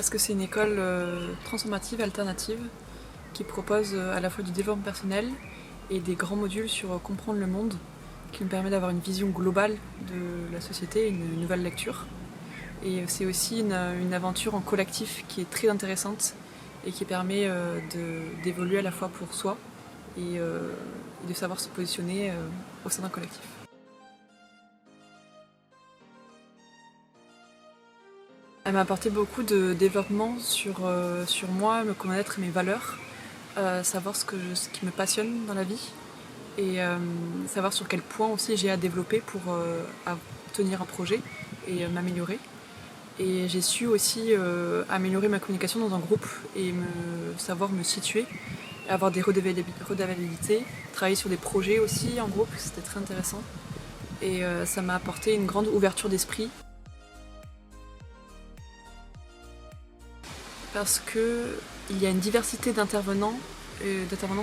Parce que c'est une école transformative, alternative, qui propose à la fois du développement personnel et des grands modules sur comprendre le monde, qui nous permet d'avoir une vision globale de la société, une nouvelle lecture. Et c'est aussi une aventure en collectif qui est très intéressante et qui permet d'évoluer à la fois pour soi et de savoir se positionner au sein d'un collectif. Elle m'a apporté beaucoup de développement sur moi, me connaître et mes valeurs, savoir ce qui me passionne dans la vie et savoir sur quel point aussi j'ai à développer pour tenir un projet et m'améliorer. Et j'ai su aussi améliorer ma communication dans un groupe et savoir me situer, avoir des redevabilités, travailler sur des projets aussi en groupe, c'était très intéressant. Et ça m'a apporté une grande ouverture d'esprit. Parce qu'il y a une diversité d'intervenants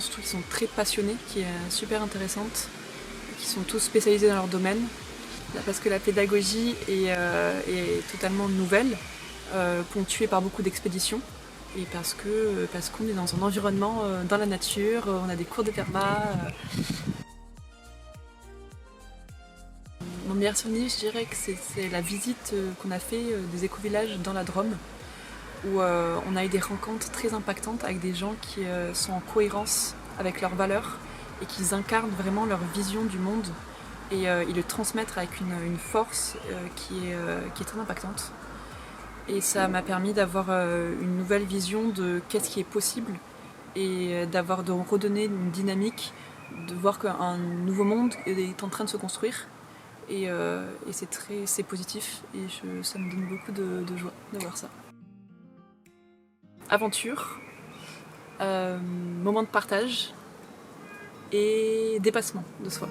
surtout qui sont très passionnés, qui est super intéressante, qui sont tous spécialisés dans leur domaine. Parce que la pédagogie est totalement nouvelle, ponctuée par beaucoup d'expéditions. Et parce qu'on est dans un environnement, dans la nature, on a des cours de perma. Mon meilleur souvenir, je dirais que c'est la visite qu'on a fait des éco-villages dans la Drôme, où on a eu des rencontres très impactantes avec des gens qui sont en cohérence avec leurs valeurs et qui incarnent vraiment leur vision du monde et ils le transmettent avec une force qui est très impactante. Et ça m'a permis d'avoir une nouvelle vision de qu'est-ce qui est possible et de redonner une dynamique, de voir qu'un nouveau monde est en train de se construire. Et c'est positif et ça me donne beaucoup de joie de voir ça. Aventure, moment de partage et dépassement de soi.